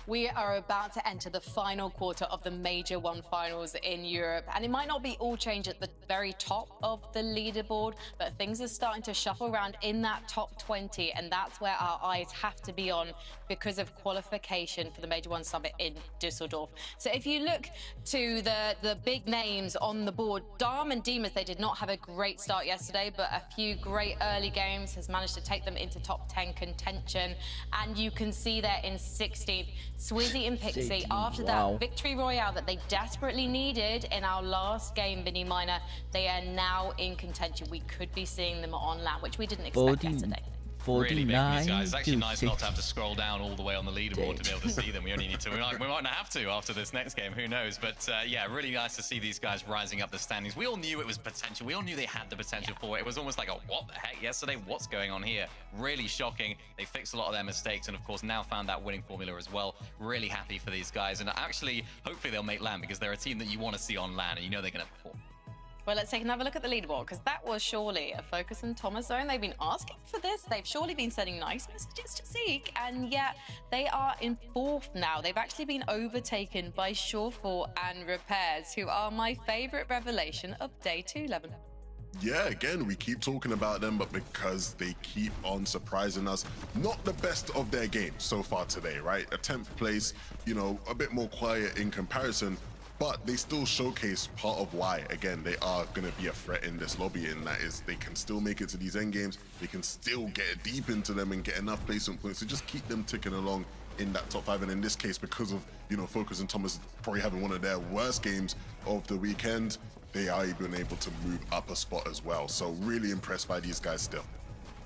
We are about to enter the final quarter of the Major 1 finals in Europe, and it might not be all change at the very top of the leaderboard, but things are starting to shuffle around in that top 20, and that's where our eyes have to be on because of qualification for the Major 1 Summit in Düsseldorf. So if you look to the big names on the board, Dam and Dimas, they did not have a great start yesterday, but a few great early games has managed to take them into top 10 contention, and you can see there in 16th, Swizzy and Pixie, after that victory royale that they desperately needed in our last game, Vinny Minor, they are now in contention. We could be seeing them on land, which we didn't expect yesterday. Really big for these guys. It's actually nice not to have to scroll down all the way on the leaderboard to be able to see them. We only need to. We might not have to after this next game. Who knows? But yeah, really nice to see these guys rising up the standings. We all knew it was potential. We all knew they had the potential for it. It was almost like, what the heck yesterday? What's going on here? Really shocking. They fixed a lot of their mistakes and, of course, now found that winning formula as well. Really happy for these guys. And actually, hopefully they'll make land because they're a team that you want to see on land and you know they're going to perform. Well, let's take another look at the leaderboard, because that was surely a Focus and Thomas zone. They've been asking for this. They've surely been sending nice messages to Zeke, and yet they are in 4th now. They've actually been overtaken by Shawfall and Repairs, who are my favorite revelation of day 211. Yeah, again, we keep talking about them, but because they keep on surprising us, not the best of their game so far today, right? A 10th place, you know, a bit more quiet in comparison, but they still showcase part of why, again, they are going to be a threat in this lobby, and that is they can still make it to these end games. They can still get deep into them and get enough placement points to just keep them ticking along in that top 5. And in this case, because of, you know, Focus and Thomas probably having one of their worst games of the weekend, they are even able to move up a spot as well. So really impressed by these guys still.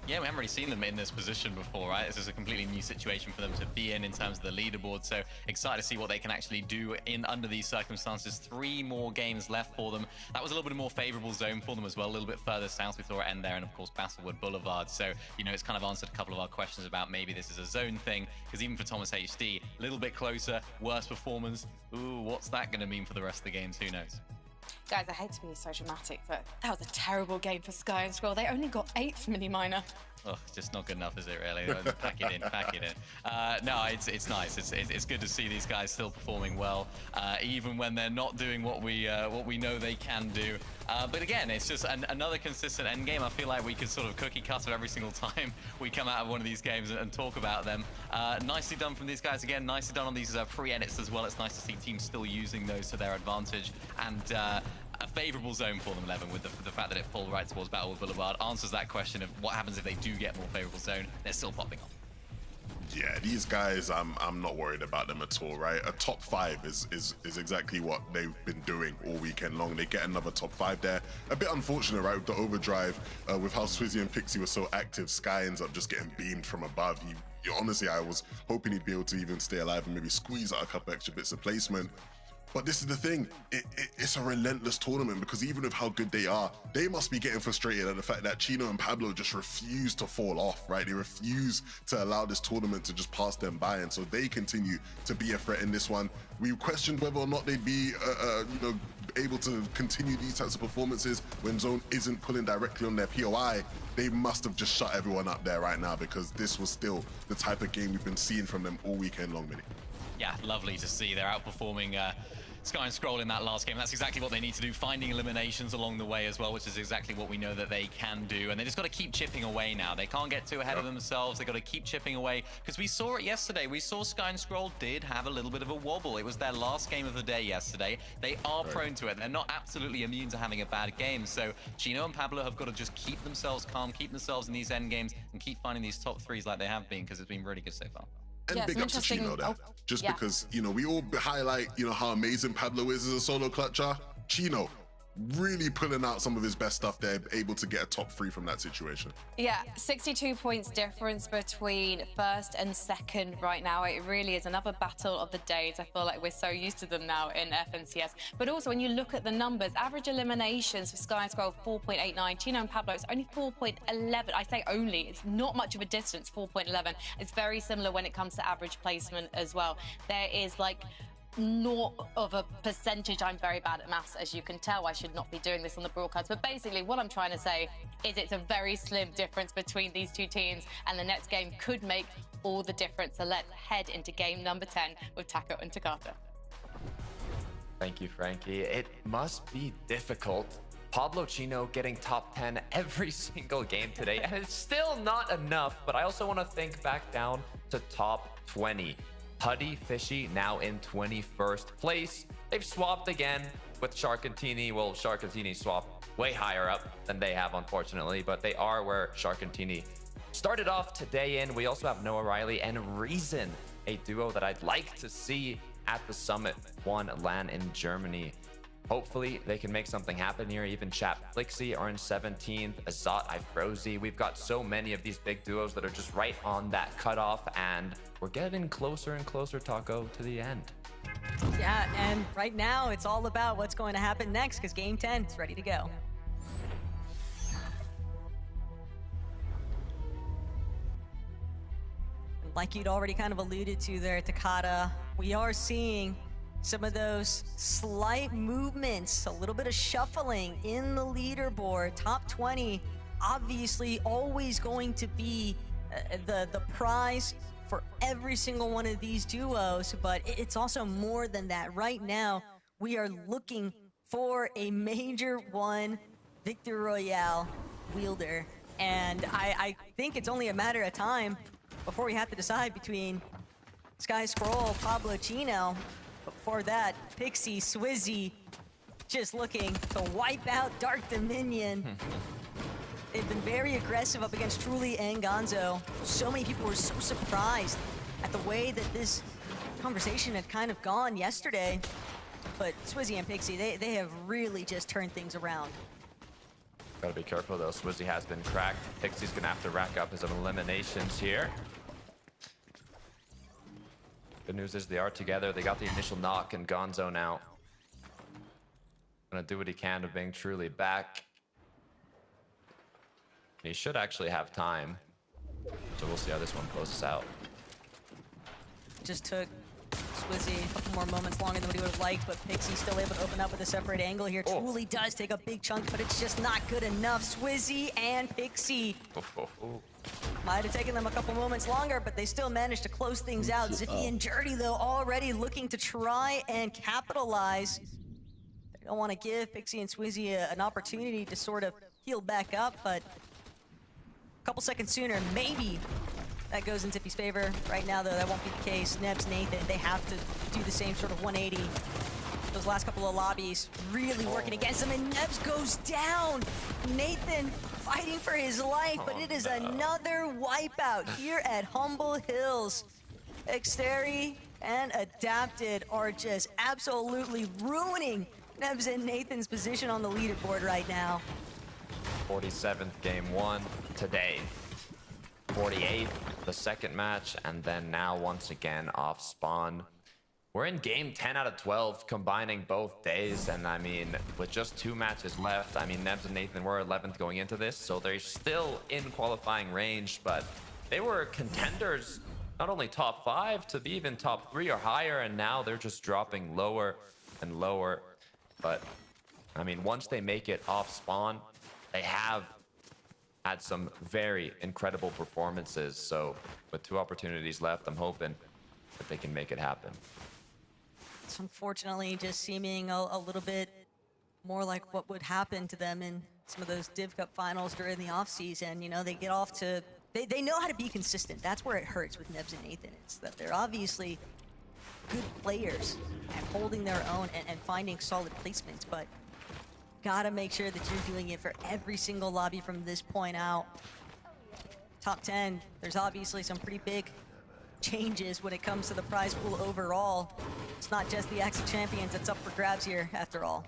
Yeah, we haven't really seen them in this position before, right? This is a completely new situation for them to be in terms of the leaderboard. So excited to see what they can actually do under these circumstances. 3 more games left for them. That was a little bit more favorable zone for them as well. A little bit further south we saw it end there, and of course Battlewood Boulevard. So, you know, it's kind of answered a couple of our questions about maybe this is a zone thing, because even for Thomas HD, a little bit closer, worse performance. Ooh, what's that going to mean for the rest of the games? Who knows? Guys, I hate to be so dramatic, but that was a terrible game for Sky and Scroll. They only got 8th, Mini Minor. Oh, it's just not good enough, is it, really? Pack it in, pack it in. No, it's nice. It's good to see these guys still performing well, even when they're not doing what we know they can do. But again, it's just another consistent end game. I feel like we could sort of cookie cutter every single time we come out of one of these games and talk about them. Nicely done from these guys. Again, nicely done on these pre-edits as well. It's nice to see teams still using those to their advantage. And a favorable zone for them, 11, with the fact that it pulled right towards Battlewood Boulevard answers that question of what happens if they do get more favorable zone. They're still popping off. Yeah, these guys, I'm not worried about them at all, right? A top 5 is exactly what they've been doing all weekend long. They get another top 5 there. A bit unfortunate, right, with the overdrive, with how Swizzy and Pixie were so active. Sky ends up just getting beamed from above. Honestly, I was hoping he'd be able to even stay alive and maybe squeeze out a couple extra bits of placement. But this is the thing, it's a relentless tournament, because even with how good they are, they must be getting frustrated at the fact that Chino and Pablo just refuse to fall off, right? They refuse to allow this tournament to just pass them by, and so they continue to be a threat in this one. We questioned whether or not they'd be, you know, able to continue these types of performances when Zone isn't pulling directly on their POI. They must have just shut everyone up there right now, because this was still the type of game we've been seeing from them all weekend long, Minnie. Yeah, lovely to see. They're outperforming Sky and Scroll in that last game. That's exactly what they need to do, finding eliminations along the way as well, which is exactly what we know that they can do. And they just got to keep chipping away now. They can't get too ahead of themselves. They got to keep chipping away, because we saw it yesterday. We saw Sky and Scroll did have a little bit of a wobble. It was their last game of the day yesterday. They are prone to it. They're not absolutely immune to having a bad game. So Chino and Pablo have got to just keep themselves calm, keep themselves in these end games, and keep finding these top 3s like they have been, because it's been really good so far. And big up to Chino there, just because, you know, we all highlight, you know, how amazing Pablo is as a solo clutcher. Chino really pulling out some of his best stuff there, able to get a top 3 from that situation. Yeah, 62 points difference between 1st and 2nd right now. It really is another battle of the days. I feel like we're so used to them now in FNCS. But also, when you look at the numbers, average eliminations for Sky and Scroll, 4.89. Chino and Pablo, it's only 4.11. I say only, it's not much of a distance, 4.11. It's very similar when it comes to average placement as well. There is like naught of a percentage. I'm very bad at maths, as you can tell. I should not be doing this on the broadcast. But basically, what I'm trying to say is it's a very slim difference between these two teams, and the next game could make all the difference. So let's head into game number 10 with Taco and Takata. Thank you, Frankie. It must be difficult. Pablo Chino getting top 10 every single game today, and it's still not enough. But I also want to think back down to top 20. Putty Fishy now in 21st place. They've swapped again with Sharkantini. Well, Sharkantini swapped way higher up than they have, unfortunately, but they are where Sharkantini started off today in. We also have Noah Riley and Reason, a duo that I'd like to see at the Summit 1 LAN in Germany. Hopefully they can make something happen here. Even Chap Flixie are in 17th. Azat Ifrozi. We've got so many of these big duos that are just right on that cutoff, and we're getting closer and closer, Taco, to the end. Yeah, and right now it's all about what's going to happen next, because game 10 is ready to go. Like you'd already kind of alluded to there, Takata, we are seeing some of those slight movements, a little bit of shuffling in the leaderboard. Top 20, obviously always going to be the prize for every single one of these duos, but it's also more than that. Right now, we are looking for a Major 1 Victory Royale wielder, and I think it's only a matter of time before we have to decide between Sky Scroll, Pablo Chino. But before that, Pixie, Swizzy, just looking to wipe out Dark Dominion. They've been very aggressive up against Truly and Gonzo. So many people were so surprised at the way that this conversation had kind of gone yesterday. But Swizzy and Pixie, they have really just turned things around. Gotta be careful though, Swizzy has been cracked. Pixie's gonna have to rack up his eliminations here. Good news is they are together. They got the initial knock, and Gonzo now gonna do what he can to bring Truly back. He should actually have time, so we'll see how this one closes out. Just took Swizzy a couple more moments longer than what he would have liked, but Pixie's still able to open up with a separate angle here. Oh. Truly does take a big chunk, but it's just not good enough. Swizzy and Pixie might have taken them a couple moments longer, but they still managed to close things out. Zippy and Dirty, though, already looking to try and capitalize. They don't want to give Pixie and Swizzy an opportunity to sort of heal back up, but a couple seconds sooner, maybe that goes in Zippy's favor. Right now, though, that won't be the case. Nebs, Nathan, they have to do the same sort of 180. Those last couple of lobbies really working against him, and Nebs goes down. Nathan fighting for his life, but it is another wipeout here at Humble Hills. Xteri and Adapted are just absolutely ruining Nebs and Nathan's position on the leaderboard right now. 47th game 1 today. 48th, the second match, and then now once again off spawn. We're in game 10 out of 12, combining both days, and I mean, with just 2 matches left, I mean, Nebs and Nathan were 11th going into this, so they're still in qualifying range, but they were contenders, not only top 5, to be even top 3 or higher, and now they're just dropping lower and lower. But, I mean, once they make it off spawn, they have had some very incredible performances, so with 2 opportunities left, I'm hoping that they can make it happen. It's unfortunately just seeming a little bit more like what would happen to them in some of those Div Cup finals during the offseason. You know, they get off to... They know how to be consistent. That's where it hurts with Nebs and Nathan. It's that they're obviously good players at holding their own and finding solid placements, but gotta make sure that you're doing it for every single lobby from this point out. Top 10, there's obviously some pretty big changes when it comes to the prize pool overall. It's not just the X Champions that's up for grabs here, after all.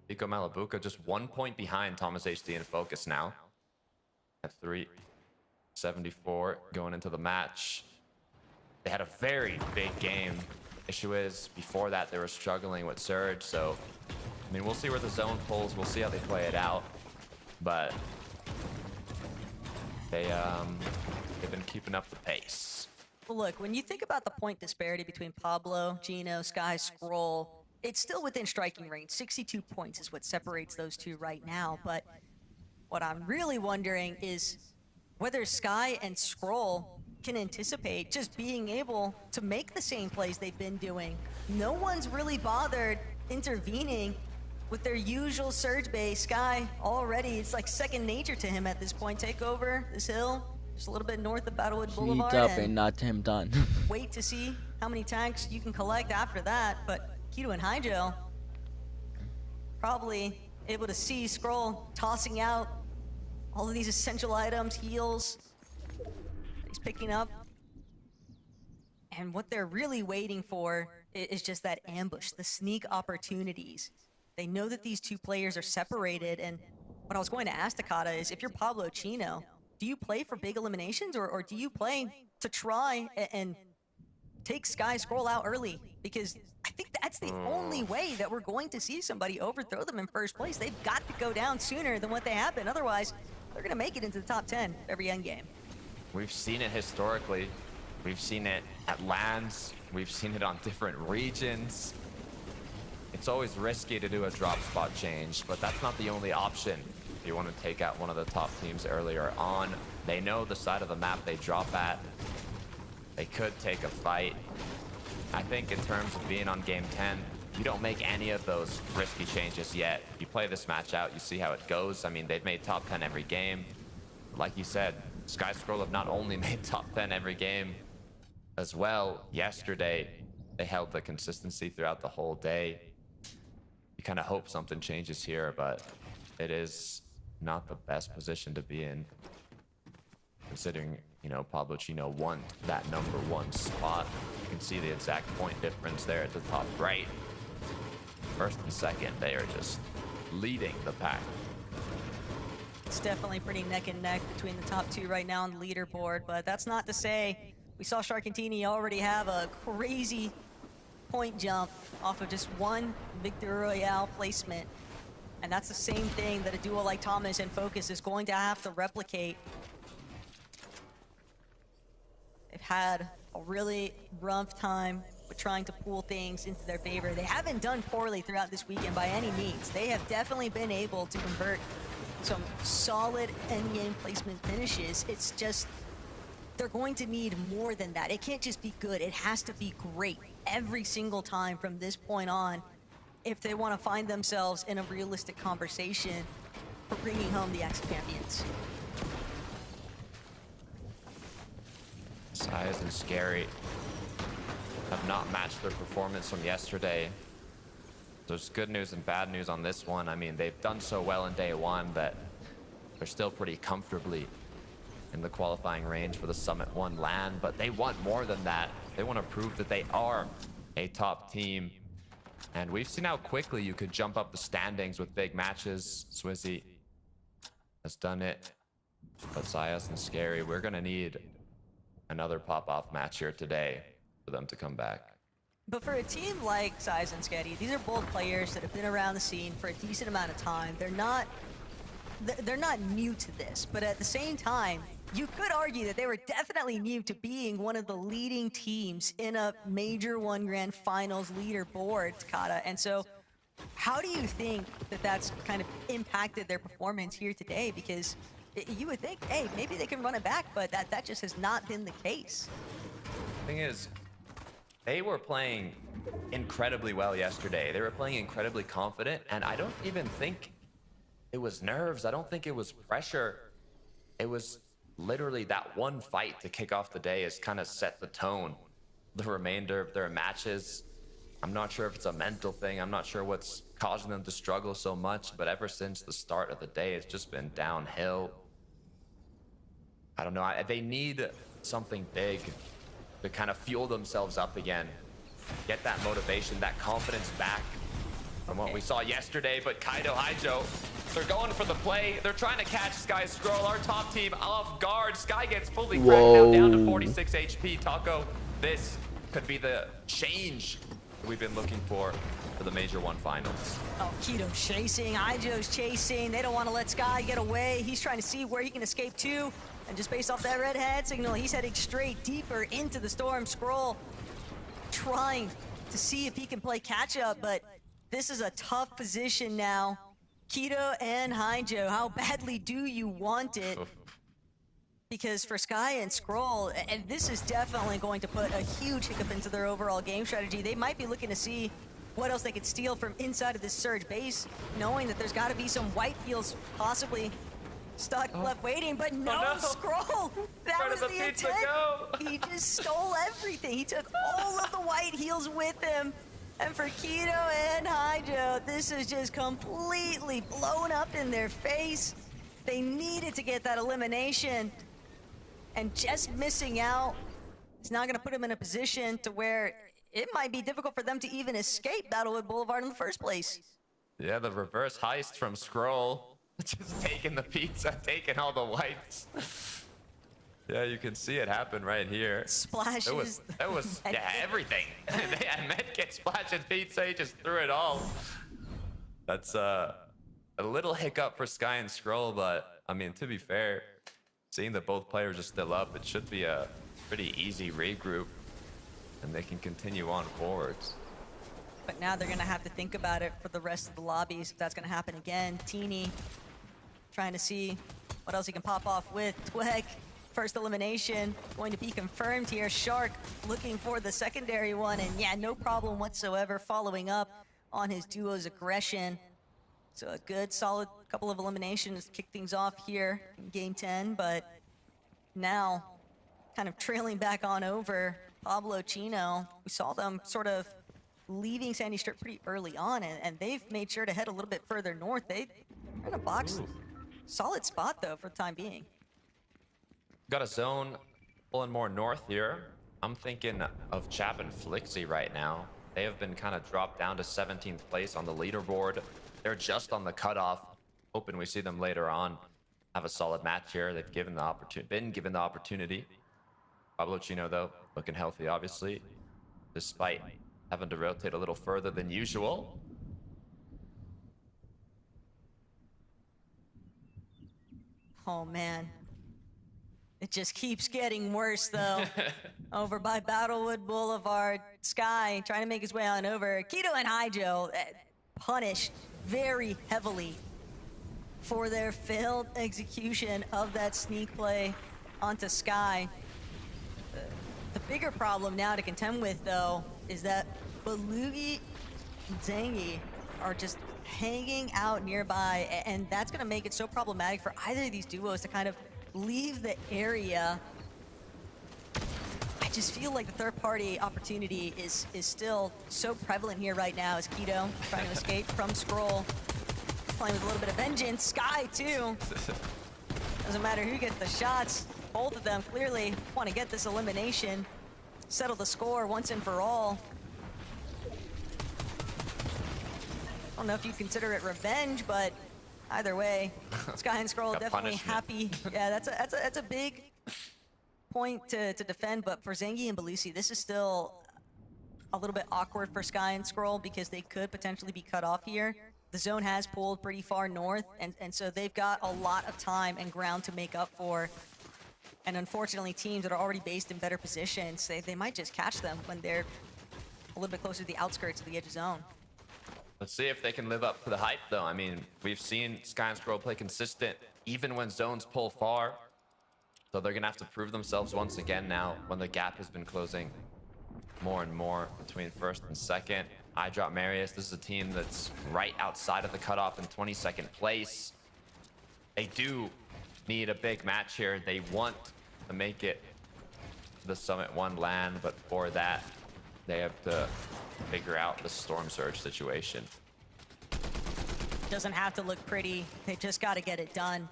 Pico Malabuca just 1 point behind Thomas HD and Focus now. At 374 going into the match. They had a very big game. Issue is, before that, they were struggling with Surge, so... I mean, we'll see where the zone pulls. We'll see how they play it out. But... they've been keeping up the pace. Look, when you think about the point disparity between Pablo, Gino, Sky, Scroll, it's still within striking range. 62 points is what separates those two right now. But what I'm really wondering is whether Sky and Scroll can anticipate just being able to make the same plays they've been doing. No one's really bothered intervening with their usual surge base. Sky already, it's like second nature to him at this point. Take over this hill, just a little bit north of Battlewood Boulevard, Sneak up and not him done. wait to see how many tanks you can collect after that. But Keto and Hydro probably able to see Scroll tossing out all of these essential items, heals. He's picking up. And what they're really waiting for is just that ambush, the sneak opportunities. They know that these two players are separated, and what I was going to ask Takata is, if you're Pablo Chino, do you play for big eliminations, or do you play to try and take Sky Scroll out early? Because I think that's the only way that we're going to see somebody overthrow them in first place. They've got to go down sooner than what they have been. Otherwise, they're going to make it into the top 10 every endgame. We've seen it historically. We've seen it at lands. We've seen it on different regions. It's always risky to do a drop spot change, but that's not the only option. If you want to take out one of the top teams earlier on, they know the side of the map they drop at. They could take a fight. I think in terms of being on game 10, you don't make any of those risky changes yet. You play this match out, you see how it goes. I mean, they've made top 10 every game. Like you said, Sky Scroll have not only made top 10 every game as well. Yesterday, they held the consistency throughout the whole day. You kind of hope something changes here, but it is not the best position to be in, considering, you know, Pablo Chino won that #1 spot. You can see the exact point difference there at the top right. First and second, they are just leading the pack. It's definitely pretty neck and neck between the top two right now on the leaderboard, but that's not to say we saw Sharkantini already have a crazy point jump off of just one Victory Royale placement. And that's the same thing that a duo like Thomas and Focus is going to have to replicate. They've had a really rough time with trying to pull things into their favor. They haven't done poorly throughout this weekend by any means. They have definitely been able to convert some solid endgame placement finishes. It's just, they're going to need more than that. It can't just be good, it has to be great every single time from this point on if they want to find themselves in a realistic conversation for bringing home the X-Champions. Size and Scary have not matched their performance from yesterday. There's good news and bad news on this one. I mean, they've done so well in day one that they're still pretty comfortably in the qualifying range for the Summit 1 LAN, but they want more than that. They want to prove that they are a top team. And we've seen how quickly you could jump up the standings with big matches. Swizzy has done it. But Sias and Scary, we're going to need another pop-off match here today for them to come back. But for a team like Size and Sketty, these are both players that have been around the scene for a decent amount of time. They're not new to this, but at the same time, you could argue that they were definitely new to being one of the leading teams in a Major 1 Grand Finals leaderboard, Takata. And so, how do you think that that's kind of impacted their performance here today? Because you would think, hey, maybe they can run it back, but that just has not been the case. Thing is, they were playing incredibly well yesterday. They were playing incredibly confident, and I don't even think it was nerves. I don't think it was pressure. It was literally that one fight to kick off the day has kind of set the tone. The remainder of their matches, I'm not sure if it's a mental thing. I'm not sure what's causing them to struggle so much, but ever since the start of the day, it's just been downhill. I don't know. They need something big to kind of fuel themselves up again. Get that motivation, that confidence back from what we saw yesterday. But Kaido Haijo, they're going for the play. They're trying to catch Sky Scroll, our top team, off guard. Sky gets fully cracked now, down to 46 HP. Taco, this could be the change we've been looking for the Major 1 Finals. Oh, Keto's chasing, Haijo's chasing. They don't want to let Sky get away. He's trying to see where he can escape to. And just based off that red hand signal, he's heading straight deeper into the storm. Scroll trying to see if he can play catch up, but this is a tough position now. Keto and Haijo, how badly do you want it? Because for Sky and Scroll, and this is definitely going to put a huge hiccup into their overall game strategy. They might be looking to see what else they could steal from inside of this Surge base, knowing that there's got to be some white heals possibly stuck left waiting, but no, Scroll! That was the intent! He just stole everything. He took all of the white heals with him. And for Keto and Haijo, this is just completely blown up in their face. They needed to get that elimination. And just missing out is not going to put them in a position to where it might be difficult for them to even escape Battlewood Boulevard in the first place. Yeah, the reverse heist from Scroll. Just taking the pizza, taking all the whites. Yeah, you can see it happen right here. Splashes. It was yeah, everything. They had medkit, splash, and pizza. He just threw it all. That's a little hiccup for Sky and Scroll, but I mean, to be fair, seeing that both players are still up, it should be a pretty easy regroup, and they can continue on forwards. But now they're going to have to think about it for the rest of the lobbies if that's going to happen again. Teeny trying to see what else he can pop off with. Tweg, first elimination going to be confirmed here. Shark looking for the secondary one, and yeah, no problem whatsoever following up on his duo's aggression. So a good, solid couple of eliminations to kick things off here in Game 10, but now kind of trailing back on over Pablo Chino. We saw them sort of leaving Sandy Strip pretty early on, and they've made sure to head a little bit further north. They're in a box. Solid spot, though, for the time being. Got a zone pulling more north here. I'm thinking of Chap and Flixie right now. They have been kind of dropped down to 17th place on the leaderboard. They're just on the cutoff. Hoping we see them later on have a solid match here. They've been given the opportunity. Pablo Chino, though, looking healthy, obviously, despite having to rotate a little further than usual. Oh, man. It just keeps getting worse, though. Over by Battlewood Boulevard. Sky trying to make his way on over. Keto and Haijo punished very heavily for their failed execution of that sneak play onto Sky. The bigger problem now to contend with, though, is that Belugi and Zangi are just hanging out nearby, and that's going to make it so problematic for either of these duos to kind of leave the area. I just feel like the third-party opportunity is still so prevalent here right now as Keto trying to escape from Scroll. Playing with a little bit of vengeance. Sky, too. Doesn't matter who gets the shots. Both of them clearly want to get this elimination. Settle the score once and for all. I don't know if you'd consider it revenge, but either way, Sky and Scroll definitely happy. Yeah, that's a big point to defend, but for Zangi and Belusi, this is still a little bit awkward for Sky and Scroll because they could potentially be cut off here. The zone has pulled pretty far north, and so they've got a lot of time and ground to make up for. And unfortunately, teams that are already based in better positions, they might just catch them when they're a little bit closer to the outskirts of the edge of zone. Let's see if they can live up to the hype, though. I mean, we've seen Sky and Scroll play consistent, even when zones pull far. So they're going to have to prove themselves once again now when the gap has been closing more and more between first and second. I drop Marius. This is a team that's right outside of the cutoff in 22nd place. They do need a big match here. They want to make it to the Summit 1 LAN, but for that, they have to figure out the Storm Surge situation. Doesn't have to look pretty. They just got to get it done.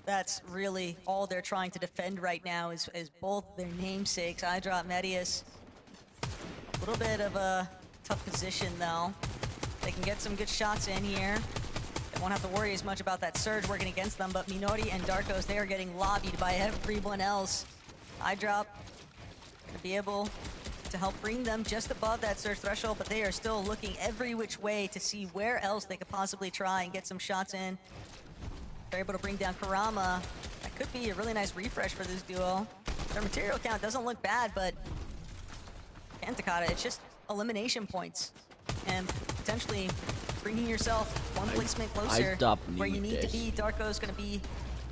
That's really all they're trying to defend right now is both their namesakes. I drop Medius. A little bit of a tough position, though. They can get some good shots in here. They won't have to worry as much about that surge working against them, but Minori and Darkos, they are getting lobbied by everyone else. I drop to be able to help bring them just above that surge threshold, but they are still looking every which way to see where else they could possibly try and get some shots in. They're able to bring down Karama. That could be a really nice refresh for this duo. Their material count doesn't look bad, but again, Takada, it's just elimination points and potentially bringing yourself one placement closer where you need to be. Darko's going to be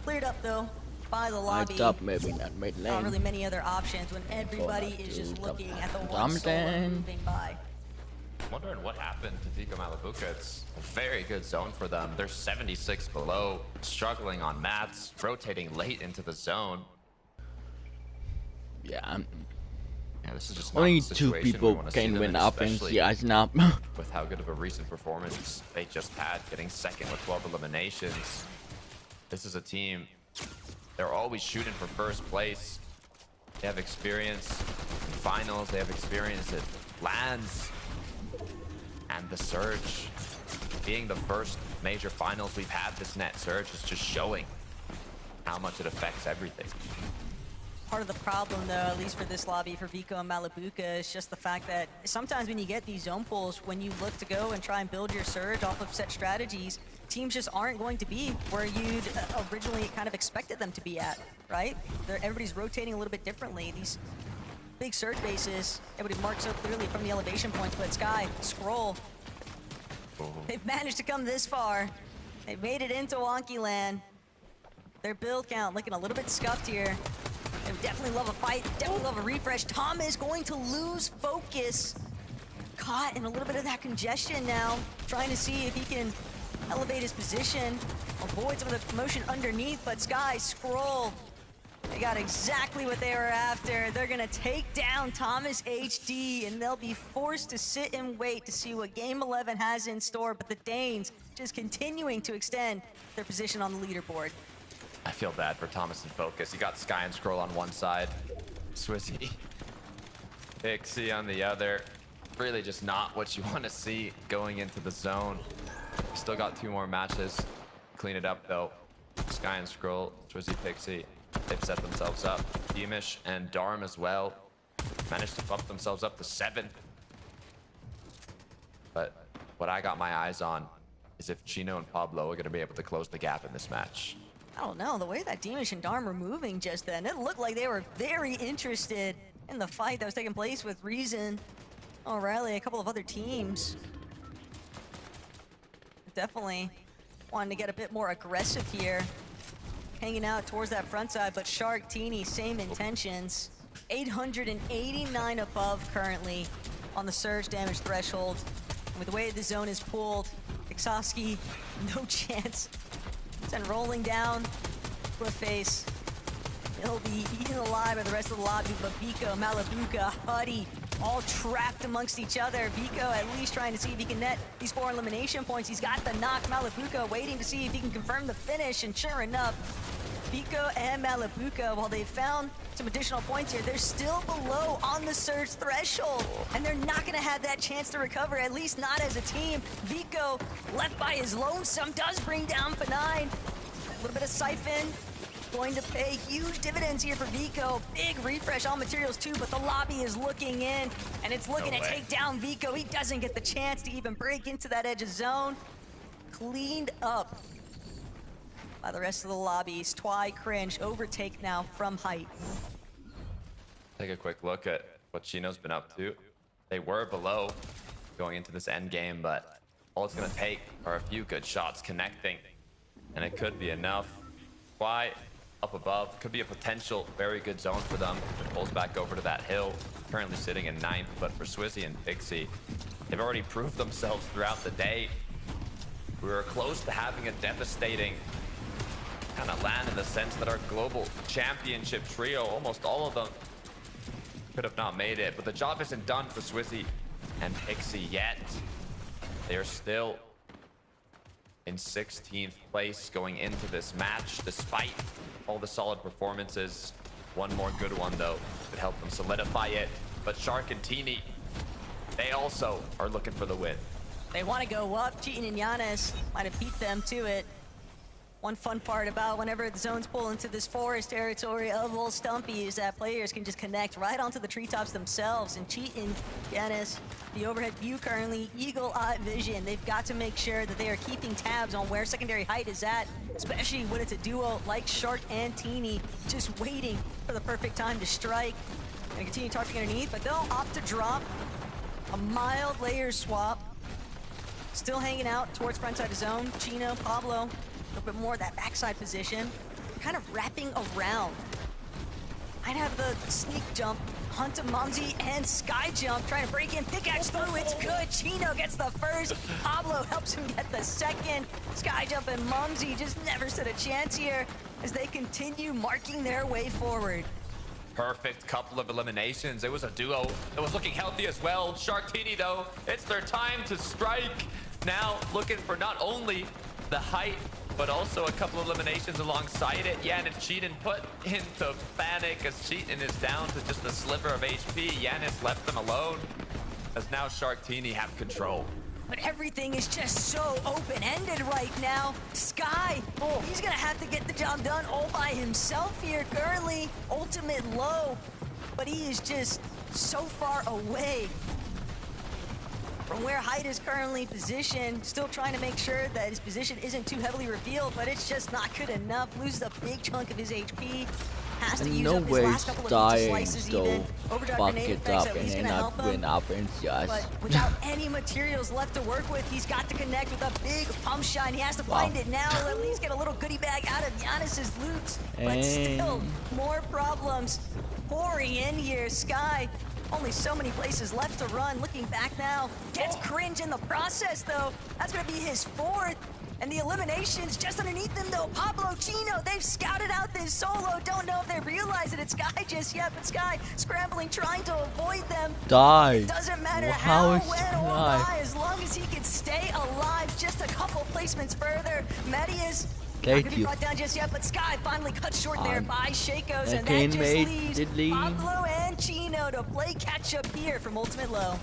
cleared up though by the lobby. Maybe not mid lane. Not really many other options when everybody is just looking at the one solo moving by. I'm wondering what happened to Vico Malabuca. It's a very good zone for them. They're 76 below, struggling on mats, rotating late into the zone. Yeah, This is just not only the two situation people we wanna see can them win in, up in especially CI Snap. with how good of a recent performance they just had, getting second with 12 eliminations. This is a team, they're always shooting for first place. They have experience in finals, they have experience at LANs. And the Surge, being the first major finals we've had this net, Surge is just showing how much it affects everything. Part of the problem, though, at least for this lobby, for Vico and Malabuca, is just the fact that sometimes when you get these zone pulls, when you look to go and try and build your Surge off of set strategies, teams just aren't going to be where you'd originally kind of expected them to be at, right? Everybody's rotating a little bit differently. These big Surge bases, everybody marks so clearly from the elevation points, but Sky, Scroll, they've managed to come this far. They've made it into Wonky Land. Their build count looking a little bit scuffed here. They definitely love a fight, definitely love a refresh. Tom is going to lose focus. Caught in a little bit of that congestion now, trying to see if he can elevate his position, avoid some of the motion underneath, but Sky, Scroll, they got exactly what they were after. They're gonna take down Thomas HD, and they'll be forced to sit and wait to see what Game 11 has in store, but the Danes just continuing to extend their position on the leaderboard. I feel bad for Thomas and Focus. You got Sky and Scroll on one side, Swizzy, Pixie on the other. Really just not what you want to see going into the zone. Still got 2 more matches. Clean it up though. Sky and Scroll, Swizzy, Pixie, they've set themselves up. Beamish and Darm as well managed to bump themselves up to 7. But what I got my eyes on is if Chino and Pablo are going to be able to close the gap in this match. I don't know, the way that Beamish and Darm were moving just then, it looked like they were very interested in the fight that was taking place with Reason, O'Reilly, a couple of other teams. Definitely wanting to get a bit more aggressive here. Hanging out towards that front side, but Shark, Teeny, same intentions. 889 above currently on the Surge damage threshold. And with the way the zone is pulled, Ixoski, no chance. Send rolling down, cliff face. He'll be eaten alive by the rest of the lobby, but Vico, Malabuca, Huddy, all trapped amongst each other. Vico at least trying to see if he can net these 4 elimination points. He's got the knock. Malabuca waiting to see if he can confirm the finish, and sure enough, Vico and Malabuca, while they've found some additional points here, they're still below on the Surge threshold, and they're not gonna have that chance to recover, at least not as a team. Vico, left by his lonesome, does bring down F9. A little bit of Siphon, going to pay huge dividends here for Vico. Big refresh on materials too, but the lobby is looking in, and it's looking to take down Vico. He doesn't get the chance to even break into that edge of zone. Cleaned up by the rest of the lobbies. Twy, Cringe, overtake now from height. Take a quick look at what Chino's been up to. They were below going into this end game, but all it's gonna take are a few good shots connecting, and it could be enough. Twy up above could be a potential very good zone for them. It pulls back over to that hill, currently sitting in 9th, but for Swizzy and Pixie, they've already proved themselves throughout the day. We were close to having a devastating kind of land in the sense that our global championship trio, almost all of them, could have not made it. But the job isn't done for Swizzy and Pixie yet. They are still in 16th place going into this match, despite all the solid performances. One more good one, though, could help them solidify it. But Shark and Teeny, they also are looking for the win. They want to go up. Cheatin' and Giannis might have beat them to it. One fun part about whenever the zones pull into this forest territory of Old Stumpy is that players can just connect right onto the treetops themselves and cheat in Dennis. The overhead view currently, eagle eye vision. They've got to make sure that they are keeping tabs on where secondary height is at, especially when it's a duo like Shark and Teeny, just waiting for the perfect time to strike. Gonna continue targeting underneath, but they'll opt to drop a mild layer swap. Still hanging out towards front side of zone. Chino, Pablo, a little bit more of that backside position. Kind of wrapping around. I'd have the sneak jump, hunt of Mumsy, and sky jump, trying to break in, pickaxe through, it's good. Chino gets the first, Pablo helps him get the second. Sky jump and Mumsy just never stood a chance here as they continue marking their way forward. Perfect couple of eliminations. It was a duo that was looking healthy as well. Sharktini, though, it's their time to strike. Now looking for not only the height, but also a couple of eliminations alongside it. Yanis Cheatin put into panic as Cheatin is down to just a sliver of HP. Yanis left them alone as now Sharktini have control. But everything is just so open-ended right now. Sky, he's gonna have to get the job done all by himself here. Currently, ultimate low, but he is just so far away from where Hyde is currently positioned. Still trying to make sure that his position isn't too heavily revealed, but it's just not good enough. Loses a big chunk of his HP. Has to use up his last couple of pizza slices even. Overdrive grenade effects at least gonna help him. But without any materials left to work with, he's got to connect with a big pump shot. He has to find it now, at least get a little goodie bag out of Giannis's loot. But still, more problems pouring in here. Sky, only so many places left to run. Looking back now, gets cringe in the process though. That's gonna be his fourth. And the eliminations just underneath them though. Pablo, Chino, they've scouted out this solo. Don't know if they realize that it's Sky just yet, but Sky scrambling, trying to avoid them. It doesn't matter how, when, or why, as long as he can stay alive. Just a couple placements further. Medius not gonna be brought down just yet, but Sky finally cut short there by Shakos, and that just leaves Pablo and Chino to play catch up here from Ultimate Low.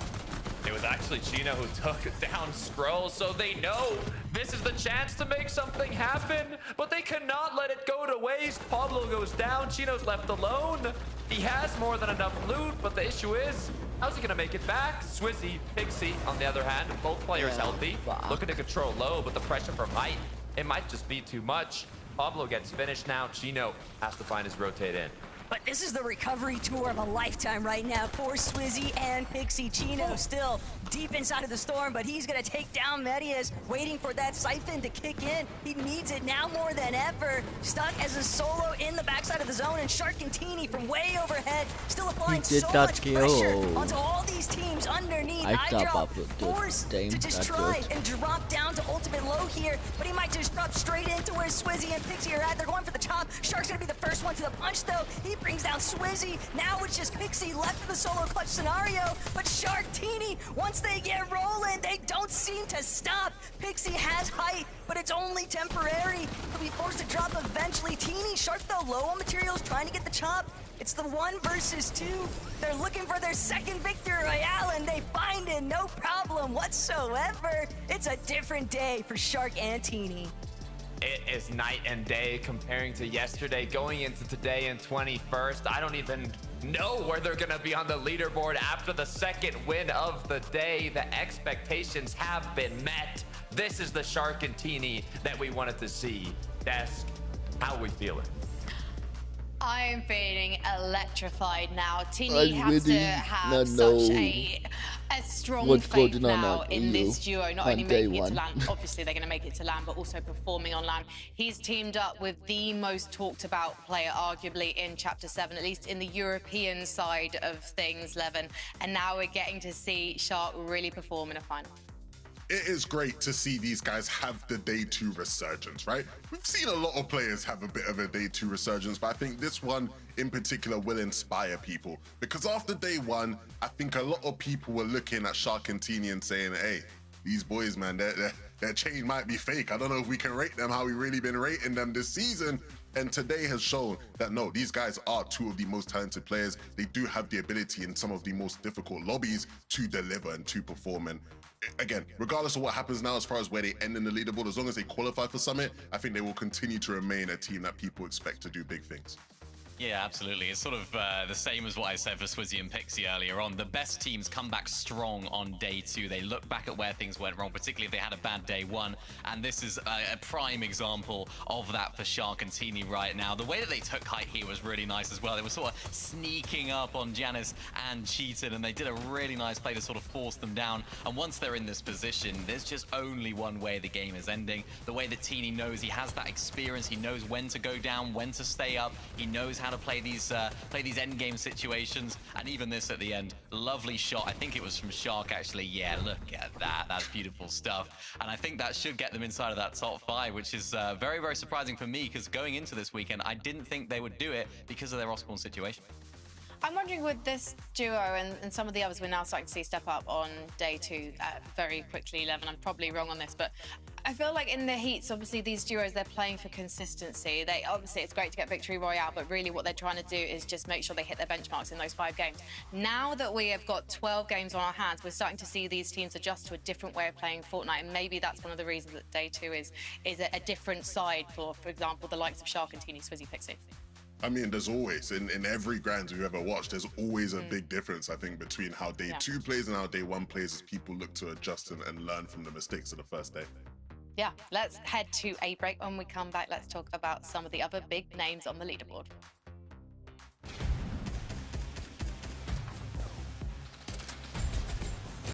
It was actually Chino who took down Scroll, so they know this is the chance to make something happen, but they cannot let it go to waste. Pablo goes down, Chino's left alone. He has more than enough loot, but the issue is, how's he gonna make it back? Swizzy, Pixie, on the other hand, both players healthy, looking to control low, but the pressure from height, it might just be too much. Pablo gets finished now, Chino has to find his rotate in. But this is the recovery tour of a lifetime right now for Swizzy and Pixie. Chino still deep inside of the storm, but he's gonna take down Medius, waiting for that siphon to kick in. He needs it now more than ever. Stuck as a solo in the backside of the zone, and Shark and Teeny from way overhead, still applying so much pressure onto all these teams underneath. iDrop forced to just try and drop down to ultimate low here, but he might just drop straight into where Swizzy and Pixie are at. They're going for the top. Shark's gonna be the first one to the punch though. He brings down Swizzy. Now it's just Pixie left in the solo clutch scenario, but Shark, Teeny, once they get rolling, they don't seem to stop. Pixie has height, but it's only temporary. He'll be forced to drop eventually. Teeny, Shark though, low on materials, trying to get the chop. It's the 1 versus 2. They're looking for their second victory royale, and they find it, no problem whatsoever. It's a different day for Shark and Teeny. It is night and day comparing to yesterday, going into today in 21st. I don't even know where they're gonna be on the leaderboard after the second win of the day. The expectations have been met. This is the Shark and Teeny that we wanted to see. Desk, how are we feeling? I am feeling electrified now. Teeny has to have such a strong faith now in this duo, not only making it to land, obviously they're going to make it to land, but also performing on land. He's teamed up with the most talked about player, arguably, in Chapter 7, at least in the European side of things, Levin. And now we're getting to see Shark really perform in a final. It is great to see these guys have the day 2 resurgence, right? We've seen a lot of players have a bit of a day 2 resurgence, but I think this one in particular will inspire people, because after day 1, I think a lot of people were looking at Shark and Teeny and saying, hey, these boys, man, their chain might be fake. I don't know if we can rate them how we really been rating them this season. And today has shown that no, these guys are 2 of the most talented players. They do have the ability in some of the most difficult lobbies to deliver and to perform. And again, regardless of what happens now as far as where they end in the leaderboard, as long as they qualify for Summit, I think they will continue to remain a team that people expect to do big things. Yeah, absolutely. It's sort of the same as what I said for Swizzy and Pixie earlier on. The best teams come back strong on day 2. They look back at where things went wrong, particularly if they had a bad day 1. And this is a prime example of that for Shark and Teeny right now. The way that they took height here was really nice as well. They were sort of sneaking up on Janice and Cheated, and they did a really nice play to sort of force them down. And once they're in this position, there's just only one way the game is ending. The way that Teeny knows, he has that experience. He knows when to go down, when to stay up. He knows how to play these end game situations, and even this at the end, lovely shot. I think it was from Shark actually. Yeah, look at that. That's beautiful stuff. And I think that should get them inside of that top 5, which is very, very surprising for me, because going into this weekend, I didn't think they would do it because of their Osborne situation. I'm wondering with this duo and some of the others we're now starting to see step up on day 2 very quickly, 11. I'm probably wrong on this, but I feel like in the heats, obviously these duos, they're playing for consistency. Obviously it's great to get victory royale, but really what they're trying to do is just make sure they hit their benchmarks in those 5 games. Now that we have got 12 games on our hands, we're starting to see these teams adjust to a different way of playing Fortnite, and maybe that's one of the reasons that day 2 is a different side for example, the likes of Shark and Teeny, Swizzy, Pixie. I mean, there's always, in every Grands we've ever watched, there's always a big difference, I think, between how day 2 plays and how day 1 plays as people look to adjust and learn from the mistakes of the first day. Yeah, let's head to a break. When we come back, let's talk about some of the other big names on the leaderboard.